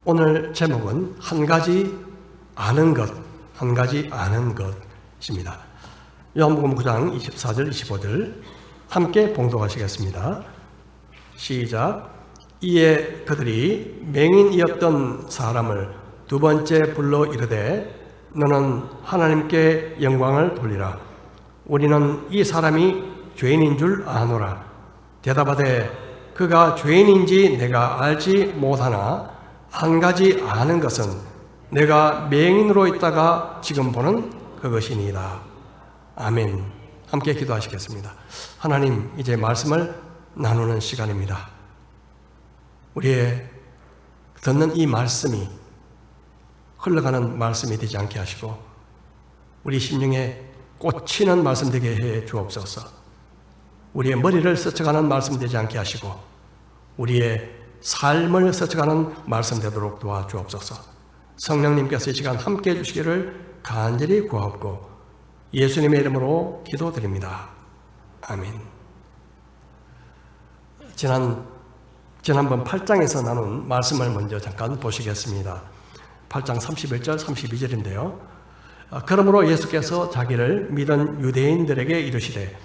오늘 제목은 한 가지 아는 것, 한 가지 아는 것입니다. 요한복음 9장 24절, 25절 함께 봉독하시겠습니다. 시작. 이에 그들이 맹인이었던 사람을 두 번째 불러 이르되 너는 하나님께 영광을 돌리라. 우리는 이 사람이 죄인인 줄 아노라. 대답하되 그가 죄인인지 내가 알지 못하나 한 가지 아는 것은 내가 맹인으로 있다가 지금 보는 그것이니이다. 아멘. 함께 기도하시겠습니다. 하나님, 이제 말씀을 나누는 시간입니다. 우리의 듣는 이 말씀이 흘러가는 말씀이 되지 않게 하시고 우리 심령에 꽂히는 말씀 되게 해 주옵소서. 우리의 머리를 스쳐가는 말씀 되지 않게 하시고 우리의 삶을 스쳐가는 말씀 되도록 도와주옵소서. 성령님께서 이 시간 함께 해주시기를 간절히 구하옵고 예수님의 이름으로 기도드립니다. 아멘. 지난번 8장에서 나눈 말씀을 먼저 잠깐 보시겠습니다. 8장 31절, 32절인데요. 그러므로 예수께서 자기를 믿은 유대인들에게 이르시되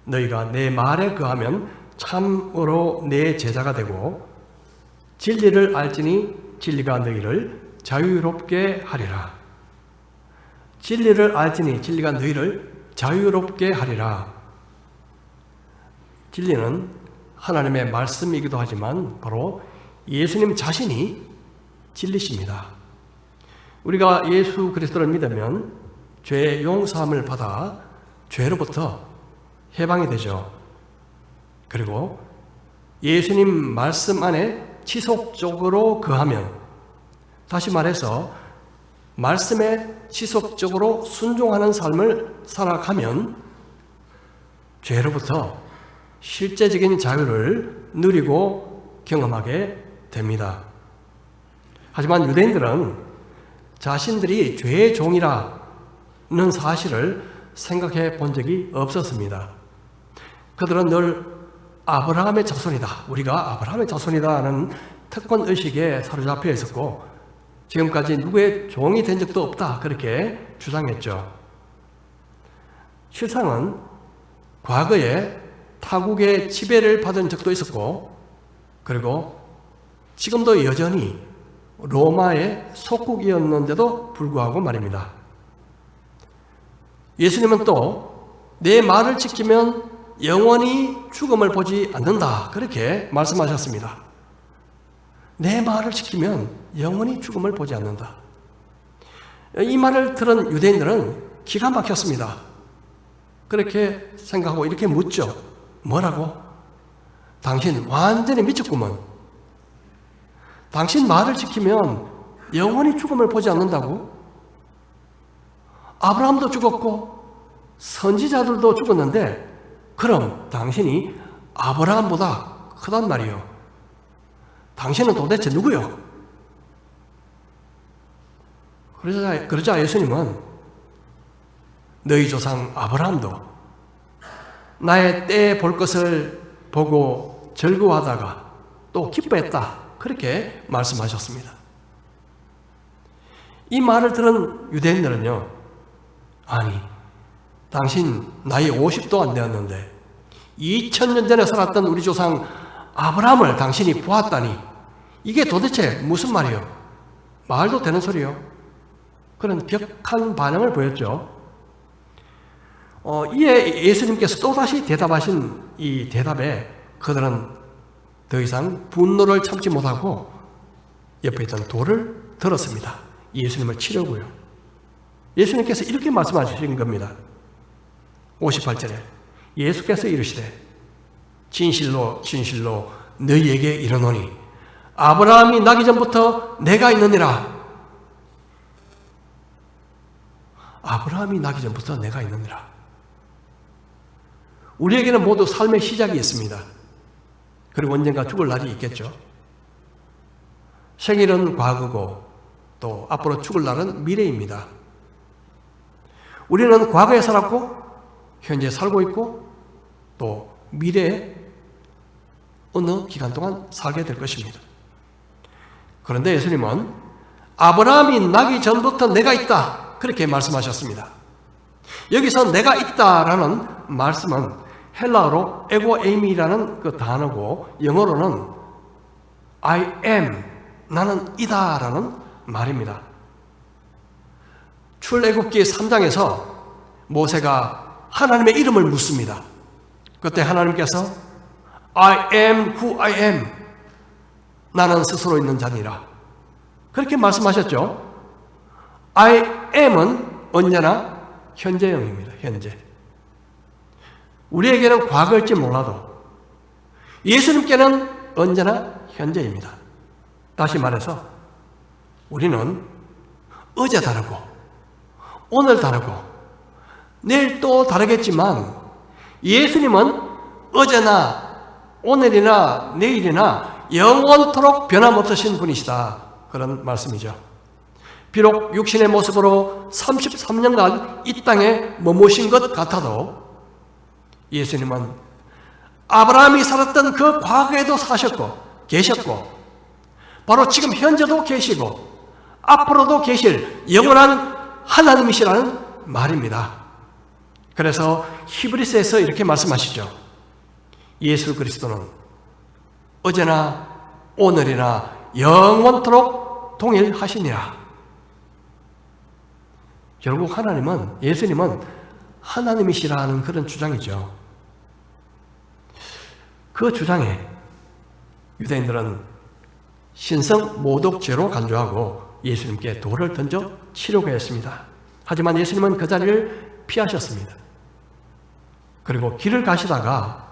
너희가 내 말에 거하면 참으로 내 제자가 되고 진리를 알지니 진리가 너희를 자유롭게 하리라. 진리를 알지니 진리가 너희를 자유롭게 하리라. 진리는 하나님의 말씀이기도 하지만 바로 예수님 자신이 진리십니다. 우리가 예수 그리스도를 믿으면 죄의 용서함을 받아 죄로부터 해방이 되죠. 그리고 예수님 말씀 안에 지속적으로 거하면, 다시 말해서 말씀에 지속적으로 순종하는 삶을 살아가면 죄로부터 실제적인 자유를 누리고 경험하게 됩니다. 하지만 유대인들은 자신들이 죄의 종이라는 사실을 생각해 본 적이 없었습니다. 그들은 늘 아브라함의 자손이다, 우리가 아브라함의 자손이다 하는 특권의식에 사로잡혀 있었고 지금까지 누구의 종이 된 적도 없다, 그렇게 주장했죠. 실상은 과거에 타국의 지배를 받은 적도 있었고 그리고 지금도 여전히 로마의 속국이었는데도 불구하고 말입니다. 예수님은 또 내 말을 지키면 영원히 죽음을 보지 않는다, 그렇게 말씀하셨습니다. 내 말을 지키면 영원히 죽음을 보지 않는다. 이 말을 들은 유대인들은 기가 막혔습니다. 그렇게 생각하고 이렇게 묻죠. 뭐라고? 당신 완전히 미쳤구먼. 당신 말을 지키면 영원히 죽음을 보지 않는다고? 아브라함도 죽었고 선지자들도 죽었는데 그럼 당신이 아브라함보다 크단 말이요. 당신은 도대체 누구요? 그러자 예수님은 너희 조상 아브라함도 나의 때에 볼 것을 보고 즐거워하다가 또 기뻐했다, 그렇게 말씀하셨습니다. 이 말을 들은 유대인들은요, 아니 당신 나이 50도 안 되었는데 2000년 전에 살았던 우리 조상 아브라함을 당신이 보았다니 이게 도대체 무슨 말이요? 말도 되는 소리요? 그런 격한 반응을 보였죠. 이에 예수님께서 또다시 대답하신 이 대답에 그들은 더 이상 분노를 참지 못하고 옆에 있던 돌을 들었습니다. 예수님을 치려고요. 예수님께서 이렇게 말씀하신 겁니다. 58절에 예수께서 이르시되 진실로 진실로 너희에게 이르노니 아브라함이 나기 전부터 내가 있느니라. 아브라함이 나기 전부터 내가 있느니라. 우리에게는 모두 삶의 시작이 있습니다. 그리고 언젠가 죽을 날이 있겠죠. 생일은 과거고 또 앞으로 죽을 날은 미래입니다. 우리는 과거에 살았고 현재 살고 있고 또 미래에 어느 기간 동안 살게 될 것입니다. 그런데 예수님은 아브라함이 나기 전부터 내가 있다, 그렇게 말씀하셨습니다. 여기서 내가 있다라는 말씀은 헬라어로 에고 에이미라는 그 단어고 영어로는 I am, 나는 이다라는 말입니다. 출애굽기 3장에서 모세가 하나님의 이름을 묻습니다. 그때 하나님께서 I am who I am, 나는 스스로 있는 자니라, 그렇게 말씀하셨죠. I am은 언제나 현재형입니다. 현재. 우리에게는 과거일지 몰라도 예수님께는 언제나 현재입니다. 다시 말해서 우리는 어제 다르고 오늘 다르고 내일 또 다르겠지만 예수님은 어제나 오늘이나 내일이나 영원토록 변함없으신 분이시다, 그런 말씀이죠. 비록 육신의 모습으로 33년간 이 땅에 머무신 것 같아도 예수님은 아브라함이 살았던 그 과거에도 사셨고 계셨고 바로 지금 현재도 계시고 앞으로도 계실 영원한 하나님이시라는 말입니다. 그래서 히브리서에서 이렇게 말씀하시죠. 예수 그리스도는 어제나 오늘이나 영원토록 동일하시니라. 결국 예수님은 하나님이시라는 그런 주장이죠. 그 주장에 유대인들은 신성 모독죄로 간주하고 예수님께 돌을 던져 치려고 했습니다. 하지만 예수님은 그 자리를 피하셨습니다. 그리고 길을 가시다가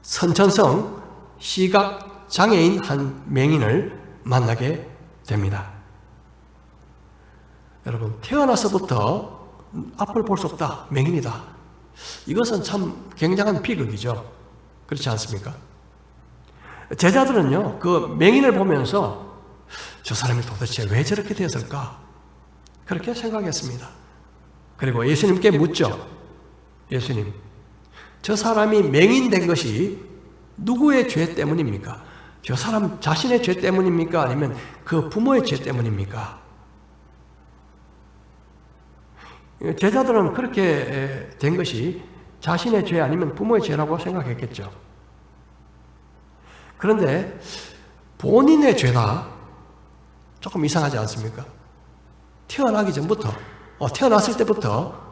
선천성 시각장애인 한 맹인을 만나게 됩니다. 여러분, 태어나서부터 앞을 볼 수 없다, 맹인이다, 이것은 참 굉장한 비극이죠. 그렇지 않습니까? 제자들은요, 그 맹인을 보면서 저 사람이 도대체 왜 저렇게 되었을까, 그렇게 생각했습니다. 그리고 예수님께 묻죠. 예수님, 저 사람이 맹인된 것이 누구의 죄 때문입니까? 저 사람 자신의 죄 때문입니까? 아니면 그 부모의 죄 때문입니까? 제자들은 그렇게 된 것이 자신의 죄 아니면 부모의 죄라고 생각했겠죠. 그런데 본인의 죄다, 조금 이상하지 않습니까? 태어나기 전부터, 태어났을 때부터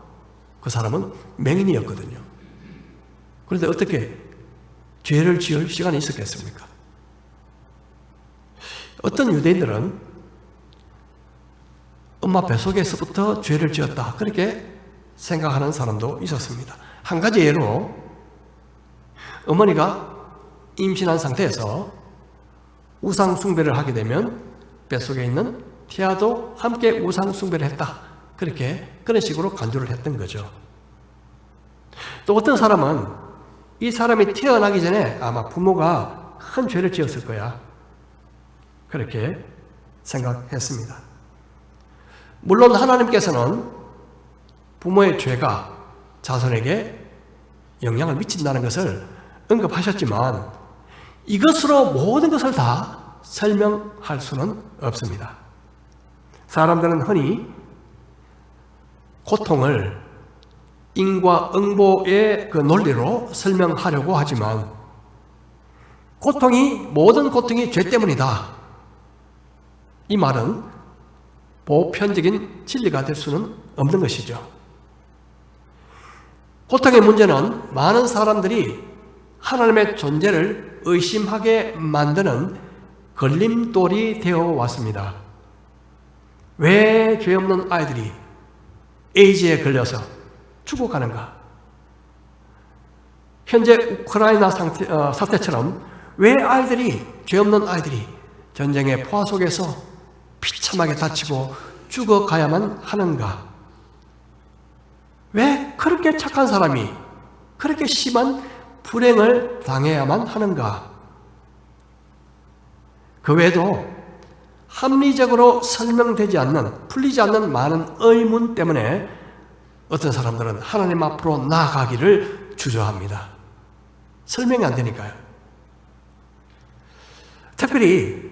그 사람은 맹인이었거든요. 그런데 어떻게 죄를 지을 시간이 있었겠습니까? 어떤 유대인들은 엄마 뱃속에서부터 죄를 지었다, 그렇게 생각하는 사람도 있었습니다. 한 가지 예로, 어머니가 임신한 상태에서 우상 숭배를 하게 되면 뱃속에 있는 태아도 함께 우상 숭배를 했다, 그런 식으로 간주를 했던 거죠. 또 어떤 사람은 이 사람이 태어나기 전에 아마 부모가 큰 죄를 지었을 거야, 그렇게 생각했습니다. 물론 하나님께서는 부모의 죄가 자손에게 영향을 미친다는 것을 언급하셨지만 이것으로 모든 것을 다 설명할 수는 없습니다. 사람들은 흔히 고통을 인과응보의 그 논리로 설명하려고 하지만 모든 고통이 죄 때문이다, 이 말은 보편적인 진리가 될 수는 없는 것이죠. 고통의 문제는 많은 사람들이 하나님의 존재를 의심하게 만드는 걸림돌이 되어 왔습니다. 왜 죄 없는 아이들이 에이즈에 걸려서 죽어가는가? 현재 우크라이나 사태처럼 왜 죄 없는 아이들이 전쟁의 포화 속에서 비참하게 다치고 죽어가야만 하는가? 왜 그렇게 착한 사람이 그렇게 심한 불행을 당해야만 하는가? 그 외에도 합리적으로 풀리지 않는 많은 의문 때문에 어떤 사람들은 하나님 앞으로 나아가기를 주저합니다. 설명이 안 되니까요. 특별히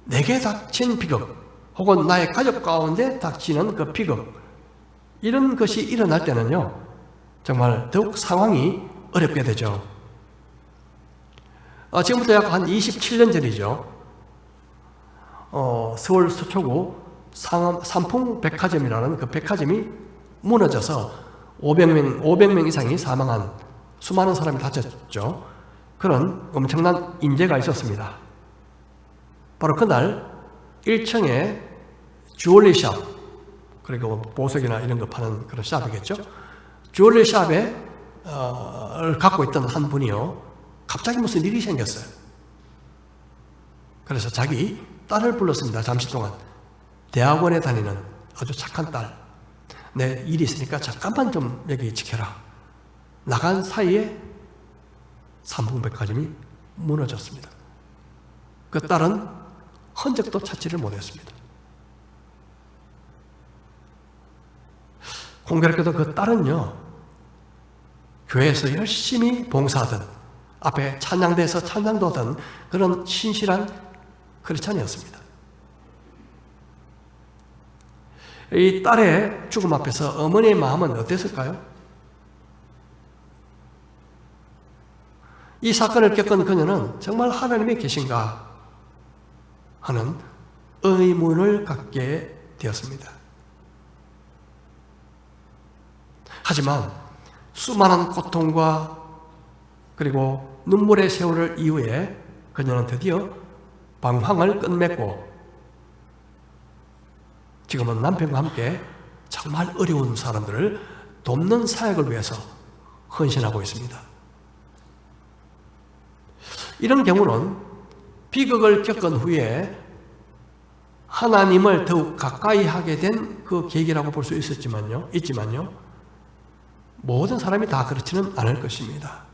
내게 닥친 비극 혹은 나의 가족 가운데 닥치는 그 비극, 이런 것이 일어날 때는요, 정말 더욱 상황이 어렵게 되죠. 지금부터 약 한 27년 전이죠. 서울 서초구 삼풍백화점이라는 그 백화점이 무너져서 500명 이상이 사망한, 수많은 사람이 다쳤죠. 그런 엄청난 인재가 있었습니다. 바로 그날 1층에 주얼리샵, 그리고 보석이나 이런 거 파는 그런 샵이겠죠. 주얼리샵에 갖고 있던 한 분이요, 갑자기 무슨 일이 생겼어요. 그래서 자기 딸을 불렀습니다. 잠시 동안. 대학원에 다니는 아주 착한 딸, 내 일이 있으니까 잠깐만 좀 여기 지켜라. 나간 사이에 삼풍백화점이 무너졌습니다. 그 딸은 흔적도 찾지를 못했습니다. 공교롭게도 그 딸은요, 교회에서 열심히 봉사하던, 앞에 찬양대에서 찬양도 하던 그런 신실한 크리스찬이었습니다. 이 딸의 죽음 앞에서 어머니의 마음은 어땠을까요? 이 사건을 겪은 그녀는 정말 하나님이 계신가 하는 의문을 갖게 되었습니다. 하지만 수많은 고통과 그리고 눈물의 세월을 이후에 그녀는 드디어 방황을 끝맺고 지금은 남편과 함께 정말 어려운 사람들을 돕는 사역을 위해서 헌신하고 있습니다. 이런 경우는 비극을 겪은 후에 하나님을 더욱 가까이 하게 된 그 계기라고 볼 수 있지만요, 모든 사람이 다 그렇지는 않을 것입니다.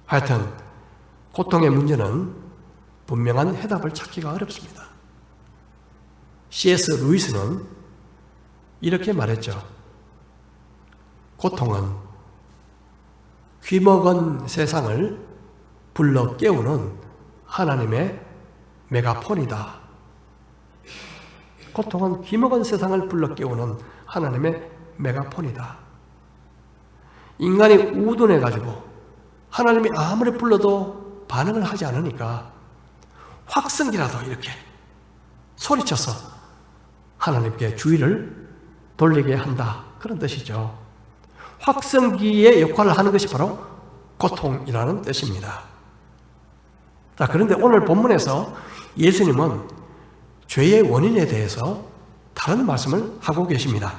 하여튼 고통의 문제는 분명한 해답을 찾기가 어렵습니다. C.S. 루이스는 이렇게 말했죠. 고통은 귀먹은 세상을 불러 깨우는 하나님의 메가폰이다. 고통은 귀먹은 세상을 불러 깨우는 하나님의 메가폰이다. 인간이 우둔해가지고 하나님이 아무리 불러도 반응을 하지 않으니까 확성기라도 이렇게 소리쳐서 하나님께 주의를 돌리게 한다, 그런 뜻이죠. 확성기의 역할을 하는 것이 바로 고통이라는 뜻입니다. 자, 그런데 오늘 본문에서 예수님은 죄의 원인에 대해서 다른 말씀을 하고 계십니다.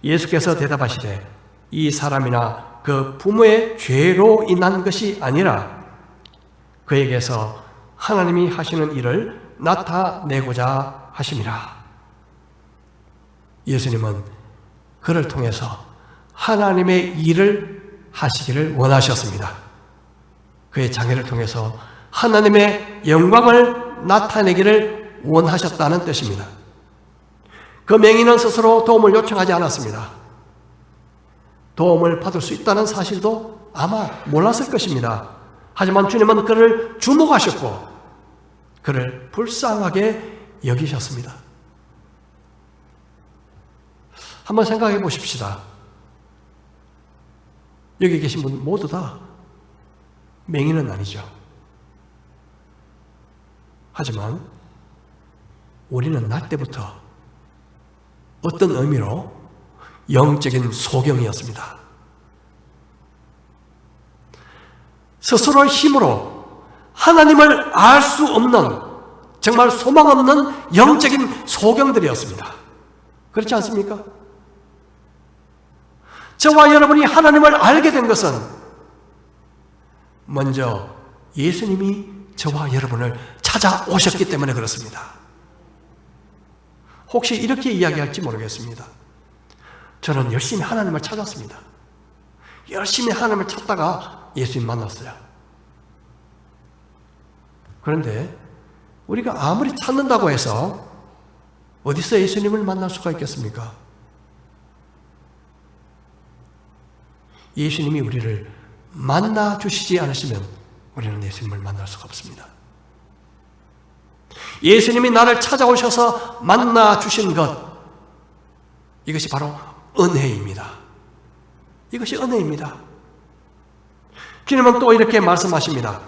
예수께서 대답하시되 이 사람이나 그 부모의 죄로 인한 것이 아니라 그에게서 하나님이 하시는 일을 나타내고자 하심이라. 예수님은 그를 통해서 하나님의 일을 하시기를 원하셨습니다. 그의 장애를 통해서 하나님의 영광을 나타내기를 원하셨다는 뜻입니다. 그 맹인은 스스로 도움을 요청하지 않았습니다. 도움을 받을 수 있다는 사실도 아마 몰랐을 것입니다. 하지만 주님은 그를 주목하셨고 그를 불쌍하게 여기셨습니다. 한번 생각해 보십시다. 여기 계신 분 모두 다 맹인은 아니죠. 하지만 우리는 날 때부터 어떤 의미로 영적인 소경이었습니다. 스스로의 힘으로 하나님을 알 수 없는, 정말 소망 없는 영적인 소경들이었습니다. 그렇지 않습니까? 저와 여러분이 하나님을 알게 된 것은 먼저 예수님이 저와 여러분을 찾아오셨기 때문에 그렇습니다. 혹시 이렇게 이야기할지 모르겠습니다. 저는 열심히 하나님을 찾았습니다. 열심히 하나님을 찾다가 예수님 만났어요. 그런데 우리가 아무리 찾는다고 해서 어디서 예수님을 만날 수가 있겠습니까? 예수님이 우리를 만나 주시지 않으시면 우리는 예수님을 만날 수가 없습니다. 예수님이 나를 찾아오셔서 만나 주신 것, 이것이 바로 은혜입니다. 이것이 은혜입니다. 주님은 또 이렇게 말씀하십니다.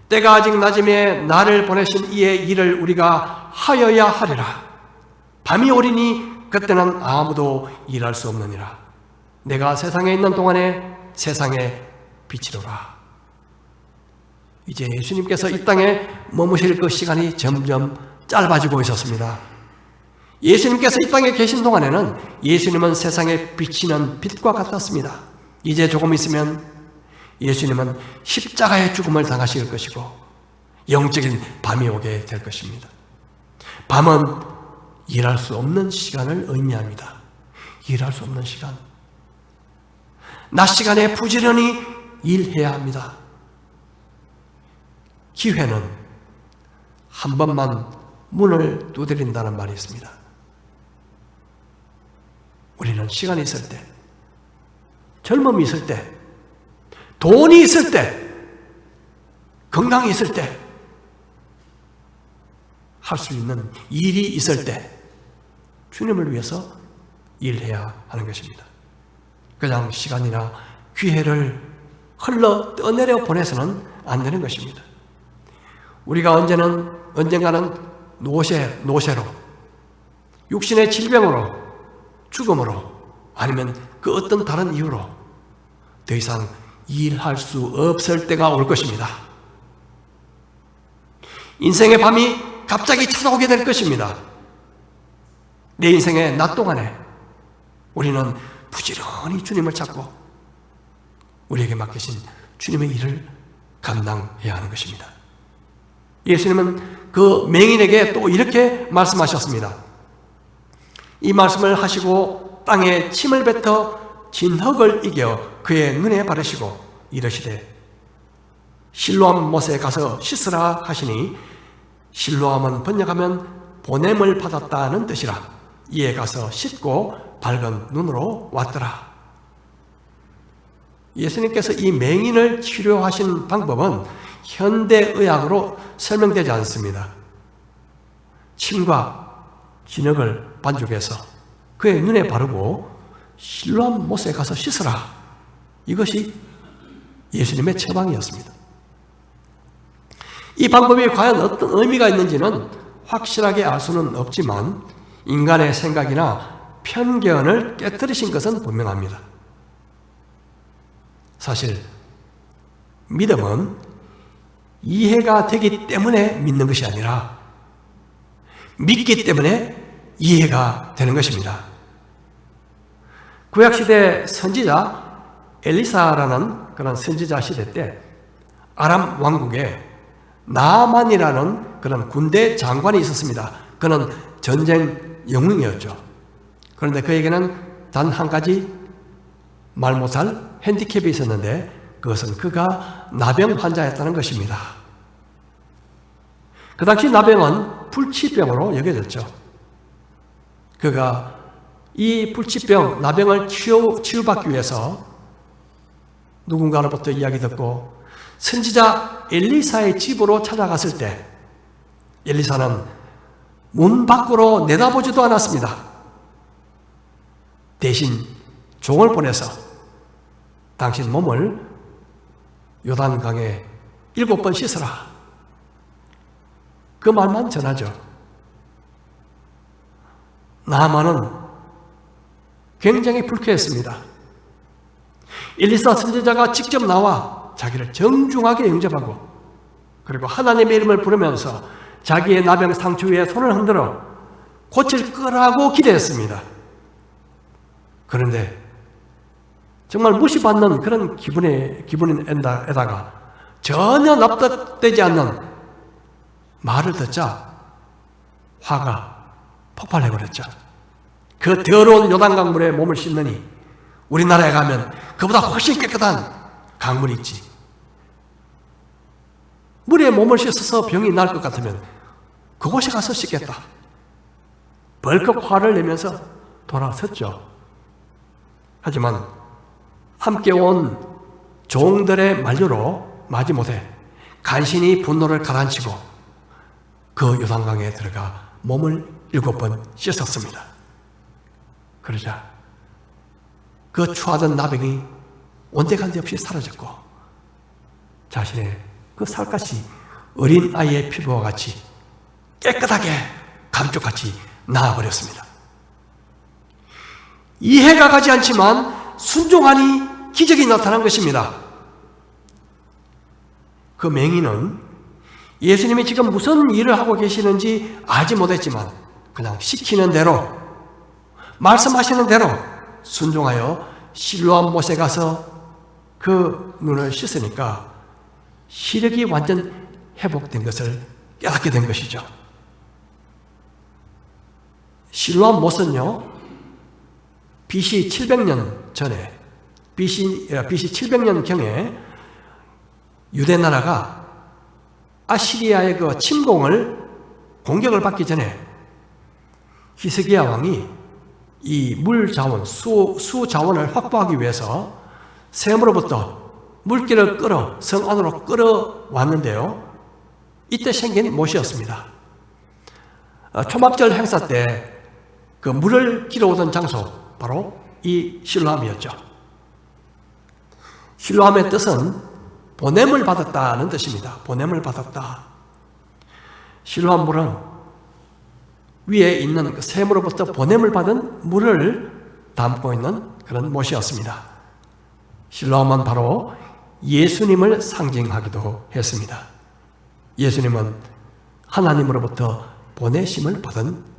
때가 아직 낮음에 나를 보내신 이의 일을 우리가 하여야 하리라. 밤이 오리니 그때는 아무도 일할 수 없느니라. 내가 세상에 있는 동안에 세상의 빛이로라. 이제 예수님께서 이 땅에 머무실 그 시간이 점점 짧아지고 있었습니다. 예수님께서 이 땅에 계신 동안에는 예수님은 세상에 비치는 빛과 같았습니다. 이제 조금 있으면 예수님은 십자가의 죽음을 당하실 것이고 영적인 밤이 오게 될 것입니다. 밤은 일할 수 없는 시간을 의미합니다. 일할 수 없는 시간. 낮 시간에 부지런히 일해야 합니다. 기회는 한 번만 문을 두드린다는 말이 있습니다. 우리는 시간이 있을 때, 젊음이 있을 때, 돈이 있을 때, 건강이 있을 때, 할 수 있는 일이 있을 때 주님을 위해서 일해야 하는 것입니다. 그냥 시간이나 기회를 흘러 떠내려 보내서는 안 되는 것입니다. 우리가 언젠가는 노쇠로, 육신의 질병으로, 죽음으로, 아니면 그 어떤 다른 이유로 더 이상 일할 수 없을 때가 올 것입니다. 인생의 밤이 갑자기 찾아오게 될 것입니다. 내 인생의 낮 동안에 우리는 부지런히 주님을 찾고 우리에게 맡기신 주님의 일을 감당해야 하는 것입니다. 예수님은 그 맹인에게 또 이렇게 말씀하셨습니다. 이 말씀을 하시고 땅에 침을 뱉어 진흙을 이겨 그의 눈에 바르시고 이르시되 실로암 못에 가서 씻으라 하시니 실로암은 번역하면 보냄을 받았다는 뜻이라. 이에 가서 씻고 밝은 눈으로 왔더라. 예수님께서 이 맹인을 치료하신 방법은 현대의학으로 설명되지 않습니다. 침과 진흙을 반죽해서 그의 눈에 바르고 실로암 못에 가서 씻으라. 이것이 예수님의 처방이었습니다. 이 방법이 과연 어떤 의미가 있는지는 확실하게 알 수는 없지만 인간의 생각이나 편견을 깨뜨리신 것은 분명합니다. 사실 믿음은 이해가 되기 때문에 믿는 것이 아니라 믿기 때문에 이해가 되는 것입니다. 구약시대 선지자 엘리사라는 그런 선지자 시대 때 아람 왕국에 나아만이라는 그런 군대 장관이 있었습니다. 그는 전쟁 영웅이었죠. 그런데 그에게는 단 한 가지 말 못할 핸디캡이 있었는데 그것은 그가 나병 환자였다는 것입니다. 그 당시 나병은 불치병으로 여겨졌죠. 그가 이 불치병, 나병을 치유받기 위해서 누군가로부터 이야기 듣고 선지자 엘리사의 집으로 찾아갔을 때 엘리사는 문 밖으로 내다보지도 않았습니다. 대신 종을 보내서 당신 몸을 요단강에 7번 씻으라. 그 말만 전하죠. 나아만은 굉장히 불쾌했습니다. 엘리사 선지자가 직접 나와 자기를 정중하게 영접하고 그리고 하나님의 이름을 부르면서 자기의 나병 상처 위에 손을 흔들어 고칠 거라고 기대했습니다. 그런데 정말 무시받는 그런 기분에다가 전혀 납득되지 않는 말을 듣자 화가 폭발해버렸죠. 그 더러운 요단강물에 몸을 씻느니 우리나라에 가면 그보다 훨씬 깨끗한 강물이 있지. 물에 몸을 씻어서 병이 날 것 같으면 그곳에 가서 씻겠다. 벌컥 화를 내면서 돌아섰죠. 하지만 함께 온 종들의 만류로 마지못해 간신히 분노를 가라앉히고 그 요단강에 들어가 몸을 7번 씻었습니다. 그러자 그 추하던 나병이 온데간데 없이 사라졌고 자신의 그 살갗이 어린 아이의 피부와 같이 깨끗하게 감쪽같이 나아버렸습니다. 이해가 가지 않지만 순종하니 기적이 나타난 것입니다. 그 맹인은 예수님이 지금 무슨 일을 하고 계시는지 알지 못했지만 그냥 시키는 대로, 말씀하시는 대로 순종하여 실로암 못에 가서 그 눈을 씻으니까 시력이 완전 회복된 것을 깨닫게 된 것이죠. 실로암 못은요, BC 700년 전에, BC 700년경에 유대 나라가 아시리아의 그 침공을 공격을 받기 전에 히스기야 왕이 이 물 자원, 수 자원을 확보하기 위해서 샘으로부터 물기를 끌어 성 안으로 끌어왔는데요. 이때 생긴 못이었습니다. 초막절 행사 때 그 물을 길어오던 장소, 바로 이 실로암이었죠. 실로암의 뜻은 보냄을 받았다는 뜻입니다. 보냄을 받았다. 실로암 물은 위에 있는 그 샘으로부터 보냄을 받은 물을 담고 있는 그런 못이었습니다. 실로암은 바로 예수님을 상징하기도 했습니다. 예수님은 하나님으로부터 보내심을 받은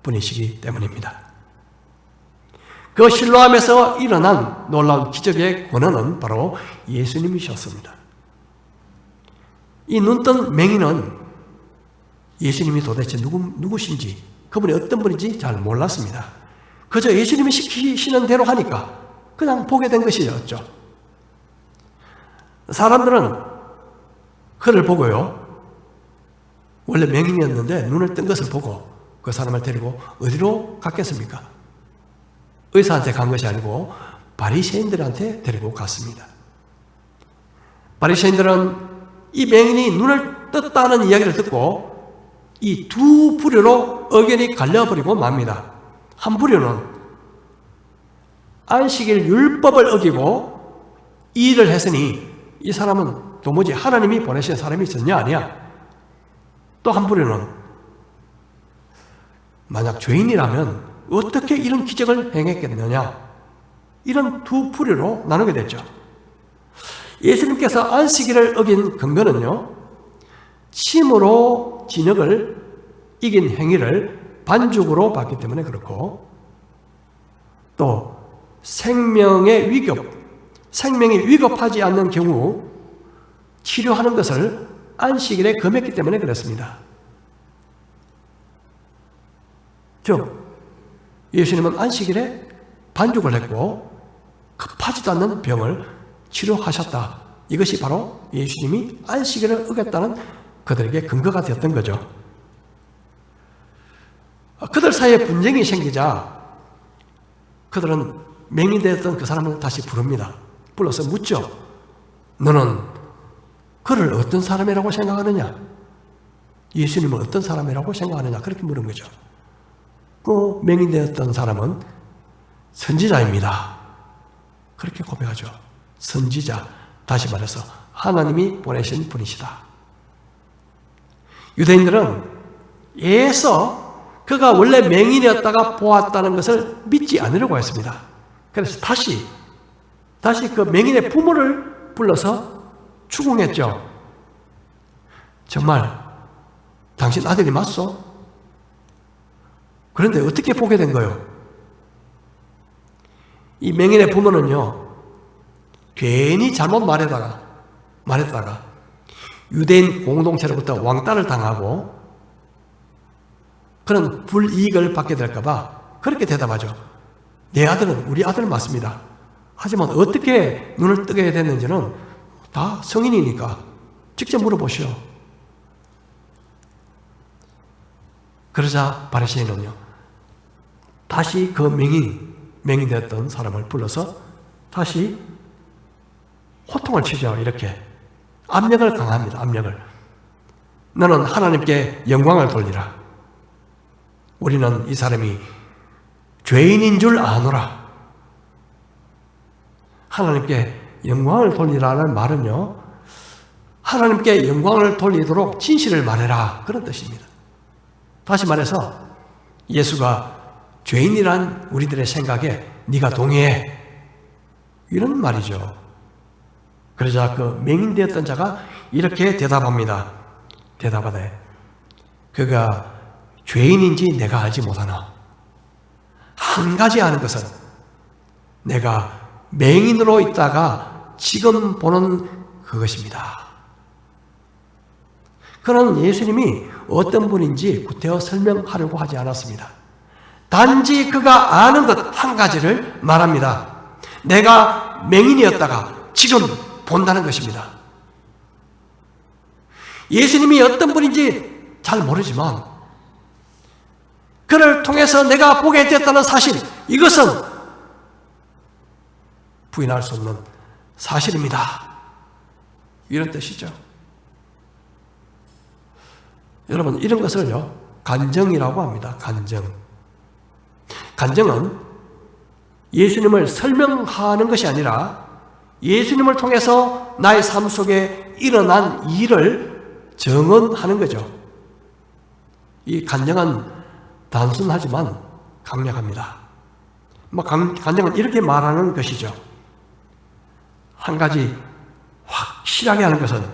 분이시기 때문입니다. 그 실로암에서 일어난 놀라운 기적의 권원은 바로 예수님이셨습니다. 이 눈뜬 맹인은 예수님이 도대체 누구신지, 그분이 어떤 분인지 잘 몰랐습니다. 그저 예수님이 시키시는 대로 하니까 그냥 보게 된 것이었죠. 사람들은 그를 보고요, 원래 맹인이었는데 눈을 뜬 것을 보고 그 사람을 데리고 어디로 갔겠습니까? 의사한테 간 것이 아니고 바리새인들한테 데리고 갔습니다. 바리새인들은 이 맹인이 눈을 떴다는 이야기를 듣고 이 두 부류로 의견이 갈려버리고 맙니다. 한 부류는 안식일 율법을 어기고 이 일을 했으니 이 사람은 도무지 하나님이 보내신 사람이 있었냐 아니야. 또 한 부류는 만약 죄인이라면 어떻게 이런 기적을 행했겠느냐, 이런 두 부류로 나누게 됐죠. 예수님께서 안식일을 어긴 근거는요, 침으로 진역을 이긴 행위를 반죽으로 봤기 때문에 그렇고, 또 생명의 생명이 위급하지 않는 경우 치료하는 것을 안식일에 금했기 때문에 그렇습니다. 즉 예수님은 안식일에 반죽을 했고 급하지도 않는 병을 치료하셨다. 이것이 바로 예수님이 안식일을 어겼다는 그들에게 근거가 되었던 거죠. 그들 사이에 분쟁이 생기자 그들은 맹인되었던 그 사람을 다시 부릅니다. 불러서 묻죠. 너는 그를 어떤 사람이라고 생각하느냐? 예수님은 어떤 사람이라고 생각하느냐? 그렇게 물은 거죠. 그 맹인되었던 사람은 선지자입니다. 그렇게 고백하죠. 선지자, 다시 말해서 하나님이 보내신 분이시다. 유대인들은 예서 그가 원래 맹인이었다가 보았다는 것을 믿지 않으려고 했습니다. 그래서 다시 그 맹인의 부모를 불러서 추궁했죠. 정말 당신 아들이 맞소? 그런데 어떻게 보게 된 거예요? 이 맹인의 부모는요, 괜히 잘못 말했다가 유대인 공동체로부터 왕따를 당하고 그런 불이익을 받게 될까봐 그렇게 대답하죠. 내 아들은 우리 아들 맞습니다. 하지만 어떻게 눈을 뜨게 됐는지는 다 성인이니까 직접 물어보시오. 그러자 바리새인은요, 다시 그 맹인 되었던 사람을 불러서 다시 호통을 치죠. 이렇게 압력을 강합니다. 압력을. 너는 하나님께 영광을 돌리라. 우리는 이 사람이 죄인인 줄 아노라. 하나님께 영광을 돌리라는 말은요, 하나님께 영광을 돌리도록 진실을 말해라, 그런 뜻입니다. 다시 말해서 예수가 죄인이란 우리들의 생각에 네가 동의해, 이런 말이죠. 그러자 그 맹인되었던 자가 이렇게 대답합니다. 대답하되 그가 죄인인지 내가 알지 못하나 한 가지 아는 것은 내가 맹인으로 있다가 지금 보는 그것입니다. 그는 예수님이 어떤 분인지 구태여 설명하려고 하지 않았습니다. 단지 그가 아는 것 한 가지를 말합니다. 내가 맹인이었다가 지금 본다는 것입니다. 예수님이 어떤 분인지 잘 모르지만 그를 통해서 내가 보게 됐다는 사실, 이것은 부인할 수 없는 사실입니다. 이런 뜻이죠. 여러분, 이런 것을요, 간증이라고 합니다. 간증. 간증은 예수님을 설명하는 것이 아니라 예수님을 통해서 나의 삶 속에 일어난 일을 증언하는 거죠. 이 간증은 단순하지만 강력합니다. 간증은 이렇게 말하는 것이죠. 한 가지 확실하게 하는 것은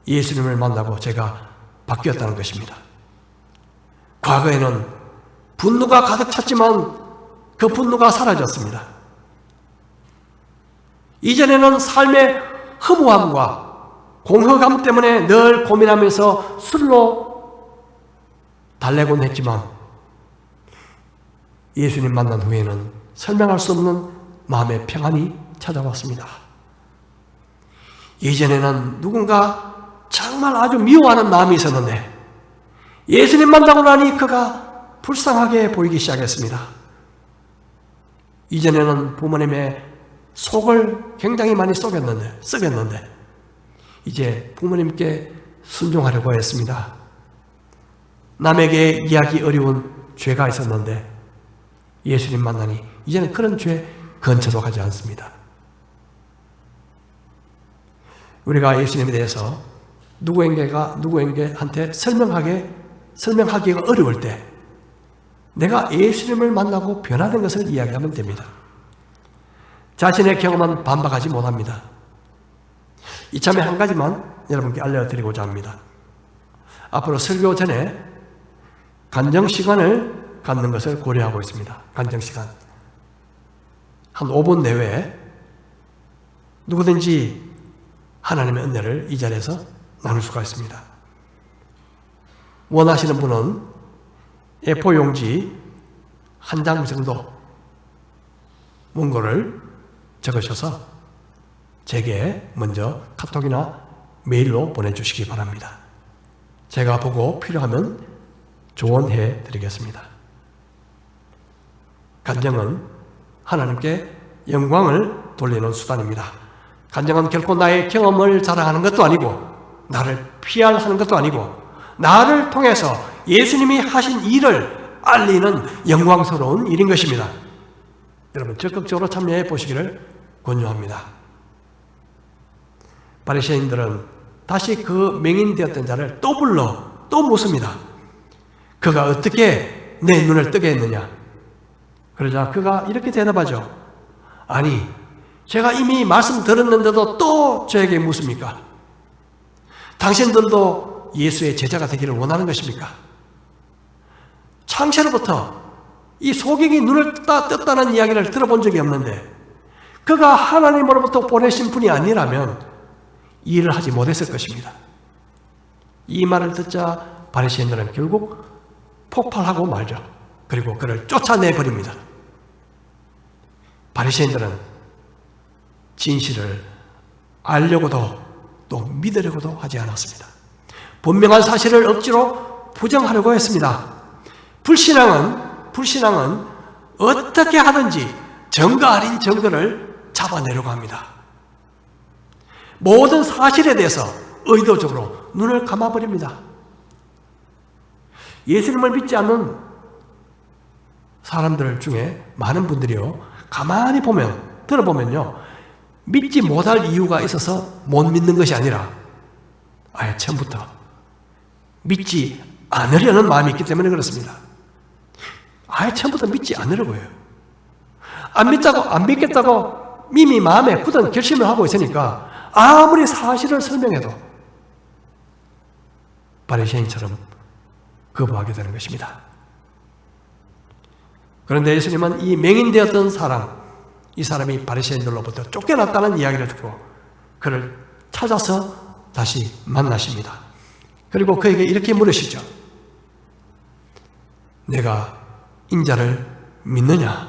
예수님을 만나고 제가 바뀌었다는 것입니다. 과거에는 분노가 가득 찼지만 그 분노가 사라졌습니다. 이전에는 삶의 허무함과 공허감 때문에 늘 고민하면서 술로 달래곤 했지만 예수님 만난 후에는 설명할 수 없는 마음의 평안이 찾아왔습니다. 예전에는 누군가 정말 아주 미워하는 마음이 있었는데 예수님 만나고 나니 그가 불쌍하게 보이기 시작했습니다. 이전에는 부모님의 속을 굉장히 많이 썩였는데 이제 부모님께 순종하려고 했습니다. 남에게 이야기 어려운 죄가 있었는데 예수님 만나니 이제는 그런 죄 근처도 가지 않습니다. 우리가 예수님에 대해서 누구에게한테 설명하기가 어려울 때 내가 예수님을 만나고 변화된 것을 이야기하면 됩니다. 자신의 경험은 반박하지 못합니다. 이참에 한 가지만 여러분께 알려드리고자 합니다. 앞으로 설교 전에 간증 시간을 갖는 것을 고려하고 있습니다. 간증 시간. 한 5분 내외에 누구든지 하나님의 은혜를 이 자리에서 나눌 수가 있습니다. 원하시는 분은 A4 용지 한 장 정도 문구를 적으셔서 제게 먼저 카톡이나 메일로 보내주시기 바랍니다. 제가 보고 필요하면 조언해 드리겠습니다. 간증은 하나님께 영광을 돌리는 수단입니다. 간증은 결코 나의 경험을 자랑하는 것도 아니고 나를 PR하는 것도 아니고 나를 통해서 예수님이 하신 일을 알리는 영광스러운 일인 것입니다. 여러분 적극적으로 참여해 보시기를 권유합니다. 바리새인들은 다시 그 맹인되었던 자를 또 불러 또 묻습니다. 그가 어떻게 내 눈을 뜨게 했느냐? 그러자 그가 이렇게 대답하죠. 아니, 제가 이미 말씀 들었는데도 또 저에게 묻습니까? 당신들도 예수의 제자가 되기를 원하는 것입니까? 창세로부터 이 소경이 눈을 떴다는 이야기를 들어본 적이 없는데 그가 하나님으로부터 보내신 분이 아니라면 이 일을 하지 못했을 것입니다. 이 말을 듣자 바리새인들은 결국 폭발하고 말죠. 그리고 그를 쫓아내버립니다. 바리새인들은 진실을 알려고도 또 믿으려고도 하지 않았습니다. 분명한 사실을 억지로 부정하려고 했습니다. 불신앙은 어떻게 하든지 증거 아닌 증거를 잡아내려고 합니다. 모든 사실에 대해서 의도적으로 눈을 감아버립니다. 예수님을 믿지 않는 사람들 중에 많은 분들이요, 가만히 보면, 들어보면요, 믿지 못할 이유가 있어서 못 믿는 것이 아니라 아예 처음부터 믿지 않으려는 마음이 있기 때문에 그렇습니다. 아예 처음부터 믿지 않으려고 해요. 안 믿겠다고 이미 마음에 굳은 결심을 하고 있으니까 아무리 사실을 설명해도 바리새인처럼 거부하게 되는 것입니다. 그런데 예수님은 이 맹인되었던 사람, 이 사람이 바리새인들로부터 쫓겨났다는 이야기를 듣고 그를 찾아서 다시 만나십니다. 그리고 그에게 이렇게 물으시죠. 내가 인자를 믿느냐?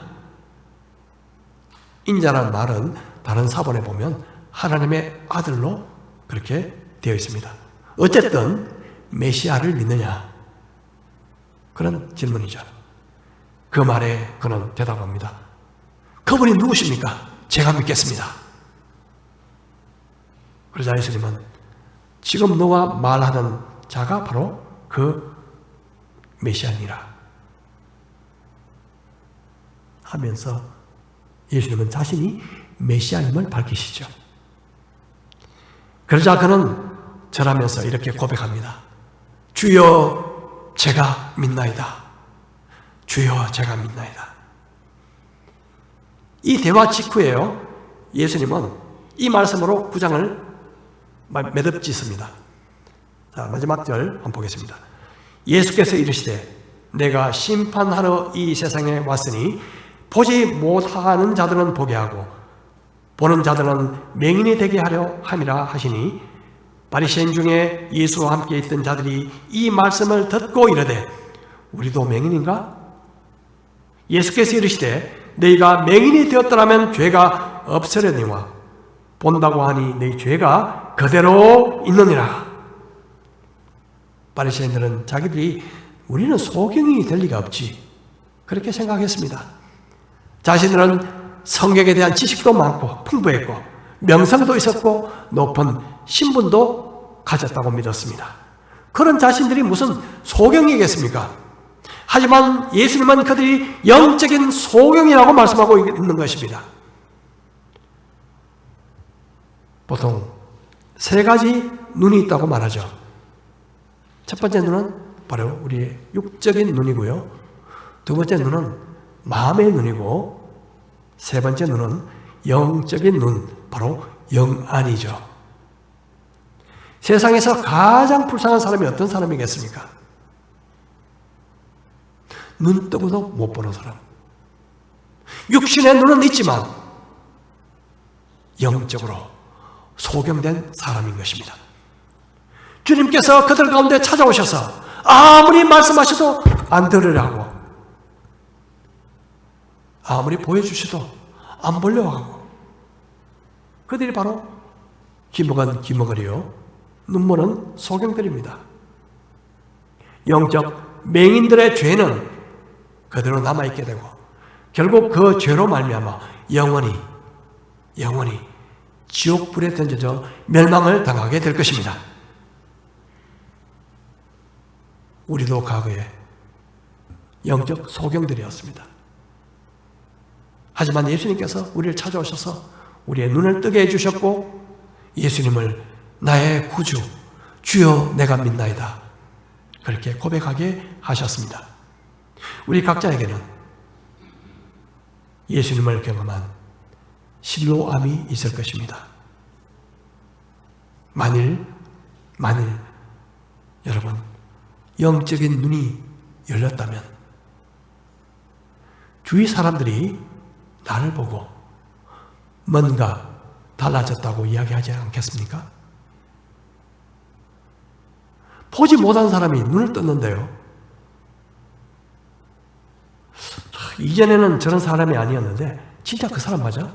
인자라는 말은 다른 사본에 보면 하나님의 아들로 그렇게 되어 있습니다. 어쨌든 메시아를 믿느냐? 그런 질문이죠. 그 말에 그는 대답합니다. 그분이 누구십니까? 제가 믿겠습니다. 그러자 예수님은 지금 너와 말하는 자가 바로 그 메시아니라 하면서 예수님은 자신이 메시아임을 밝히시죠. 그러자 그는 절하면서 이렇게 고백합니다. 주여 제가 믿나이다. 주여 제가 믿나이다. 이 대화 직후에요, 예수님은 이 말씀으로 구장을 매듭짓습니다. 자, 마지막 절 한번 보겠습니다. 예수께서 이르시되 내가 심판하러 이 세상에 왔으니 보지 못하는 자들은 보게 하고 보는 자들은 맹인이 되게 하려 함이라 하시니 바리새인 중에 예수와 함께 있던 자들이 이 말씀을 듣고 이르되 우리도 맹인인가? 예수께서 이르시되 너희가 맹인이 되었더라면 죄가 없으려니와 본다고 하니 너희 죄가 그대로 있느니라. 바리새인들은 자기들이 우리는 소경이 될 리가 없지 그렇게 생각했습니다. 자신들은 성경에 대한 지식도 많고 풍부했고 명성도 있었고 높은 신분도 가졌다고 믿었습니다. 그런 자신들이 무슨 소경이겠습니까? 하지만 예수님은 그들이 영적인 소경이라고 말씀하고 있는 것입니다. 보통 세 가지 눈이 있다고 말하죠. 첫 번째 눈은 바로 우리의 육적인 눈이고요. 두 번째 눈은 마음의 눈이고 세 번째 눈은 영적인 눈, 바로 영안이죠. 세상에서 가장 불쌍한 사람이 어떤 사람이겠습니까? 눈 뜨고도 못 보는 사람. 육신의 눈은 있지만 영적으로 소경된 사람인 것입니다. 주님께서 그들 가운데 찾아오셔서 아무리 말씀하셔도 안 들으려고, 아무리 보여주셔도 안 보려고 하고, 그들이 바로 귀먹은 귀머거리요, 눈먼은 소경들입니다. 영적 맹인들의 죄는 그대로 남아있게 되고 결국 그 죄로 말미암아 영원히 지옥불에 던져져 멸망을 당하게 될 것입니다. 우리도 과거에 영적 소경들이었습니다. 하지만 예수님께서 우리를 찾아오셔서 우리의 눈을 뜨게 해주셨고 예수님을 나의 구주, 주여 내가 믿나이다 그렇게 고백하게 하셨습니다. 우리 각자에게는 예수님을 경험한 실로암이 있을 것입니다. 만일 여러분 영적인 눈이 열렸다면 주위 사람들이 나를 보고 뭔가 달라졌다고 이야기하지 않겠습니까? 보지 못한 사람이 눈을 떴는데요. 이전에는 저런 사람이 아니었는데 진짜 그 사람 맞아?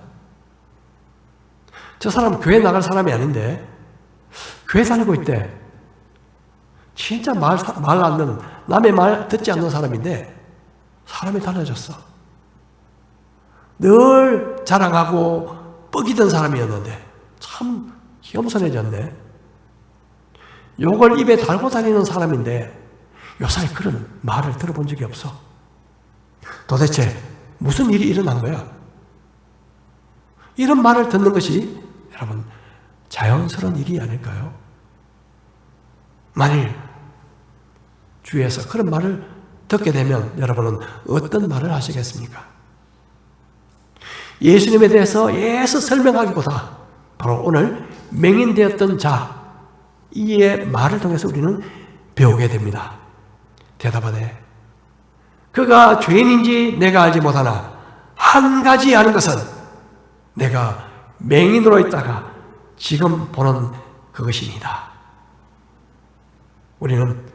저 사람 교회 나갈 사람이 아닌데 교회 다니고 있대. 진짜 말 안 듣는, 남의 말 듣지 않는 사람인데 사람이 달라졌어. 늘 자랑하고 뻐기던 사람이었는데 참 겸손해졌네. 욕을 입에 달고 다니는 사람인데 요사이 그런 말을 들어본 적이 없어. 도대체 무슨 일이 일어난 거야? 이런 말을 듣는 것이 여러분 자연스러운 일이 아닐까요? 만일 주위에서 그런 말을 듣게 되면 여러분은 어떤 말을 하시겠습니까? 예수님에 대해서 예서 설명하기보다 바로 오늘 맹인되었던 자 이의 말을 통해서 우리는 배우게 됩니다. 대답하되 그가 죄인인지 내가 알지 못하나 한 가지 아는 것은 내가 맹인으로 있다가 지금 보는 그것입니다. 우리는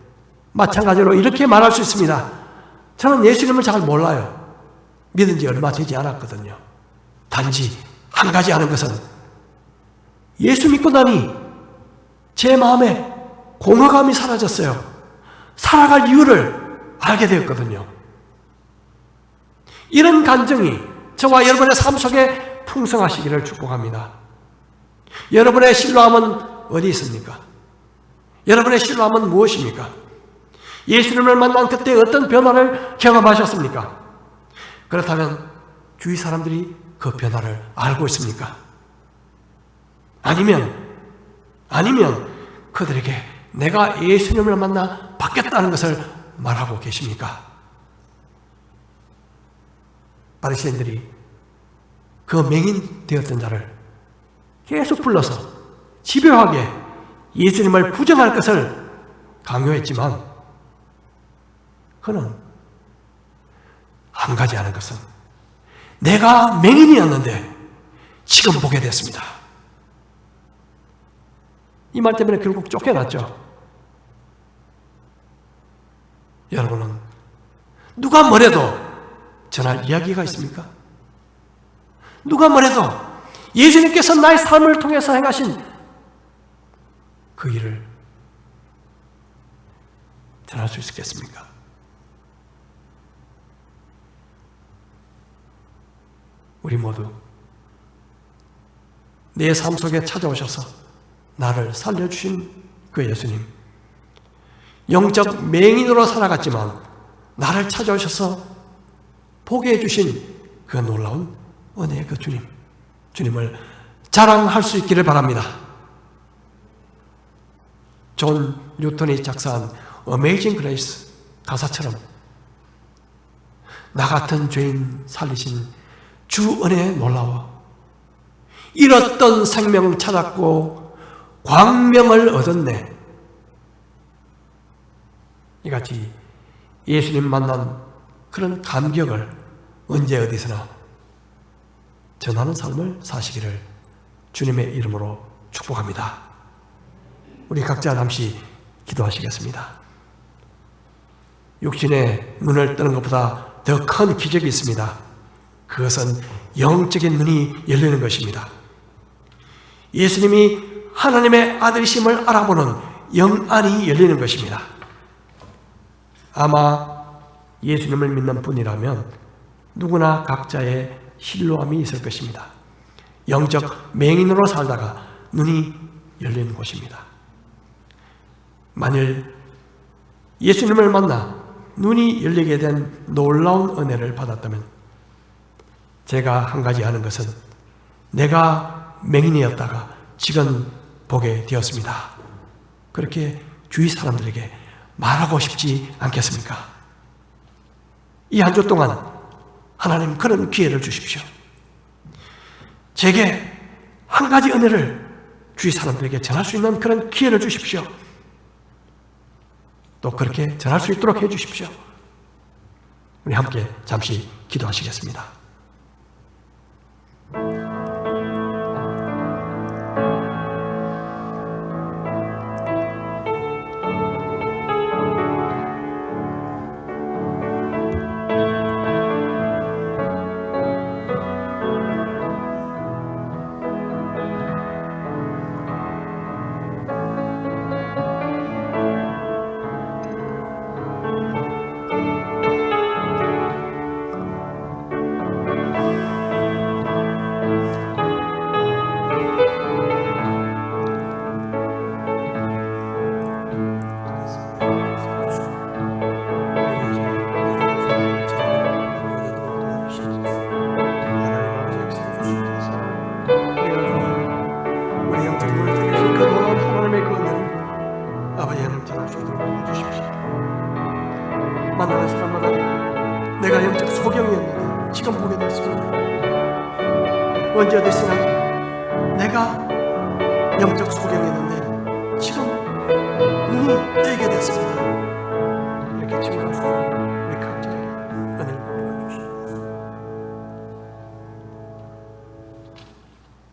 마찬가지로 이렇게 말할 수 있습니다. 저는 예수님을 잘 몰라요. 믿은 지 얼마 되지 않았거든요. 단지 한 가지 아는 것은 예수 믿고 나니 제 마음에 공허감이 사라졌어요. 살아갈 이유를 알게 되었거든요. 이런 간증이 저와 여러분의 삶 속에 풍성하시기를 축복합니다. 여러분의 신뢰함은 어디 있습니까? 여러분의 신뢰함은 무엇입니까? 예수님을 만난 그때 어떤 변화를 경험하셨습니까? 그렇다면 주위 사람들이 그 변화를 알고 있습니까? 아니면 그들에게 내가 예수님을 만나 바뀌었다는 것을 말하고 계십니까? 바리새인들이 그 맹인 되었던 자를 계속 불러서 집요하게 예수님을 부정할 것을 강요했지만 그는 한 가지 아는 것은 내가 맹인이었는데 지금 보게 됐습니다. 이 말 때문에 결국 쫓겨났죠. 여러분은 누가 뭐래도 전할 이야기가 있습니까? 누가 뭐래도 예수님께서 나의 삶을 통해서 행하신 그 일을 전할 수 있겠습니까? 우리 모두 내 삶 속에 찾아오셔서 나를 살려주신 그 예수님, 영적 맹인으로 살아갔지만 나를 찾아오셔서 보게 해주신 그 놀라운 은혜의 그 주님을 자랑할 수 있기를 바랍니다. 존 뉴턴이 작사한 Amazing Grace 가사처럼 나 같은 죄인 살리신 주 은혜에 놀라워 잃었던 생명을 찾았고 광명을 얻었네. 이같이 예수님 만난 그런 감격을 언제 어디서나 전하는 삶을 사시기를 주님의 이름으로 축복합니다. 우리 각자 잠시 기도하시겠습니다. 육신의 눈을 뜨는 것보다 더 큰 기적이 있습니다. 그것은 영적인 눈이 열리는 것입니다. 예수님이 하나님의 아들이심을 알아보는 영안이 열리는 것입니다. 아마 예수님을 믿는 분이라면 누구나 각자의 신뢰함이 있을 것입니다. 영적 맹인으로 살다가 눈이 열리는 곳입니다. 만일 예수님을 만나 눈이 열리게 된 놀라운 은혜를 받았다면 제가 한 가지 아는 것은 내가 맹인이었다가 지금 보게 되었습니다. 그렇게 주위 사람들에게 말하고 싶지 않겠습니까? 이 한 주 동안 하나님 그런 기회를 주십시오. 제게 한 가지 은혜를 주위 사람들에게 전할 수 있는 그런 기회를 주십시오. 또 그렇게 전할 수 있도록 해주십시오. 우리 함께 잠시 기도하시겠습니다. 내가 영적 소경이었는데 지금 보게 됐습니다. 언제 어디서나 내가 영적 소경이었는데 지금 눈이 뜨이게 됐습니다.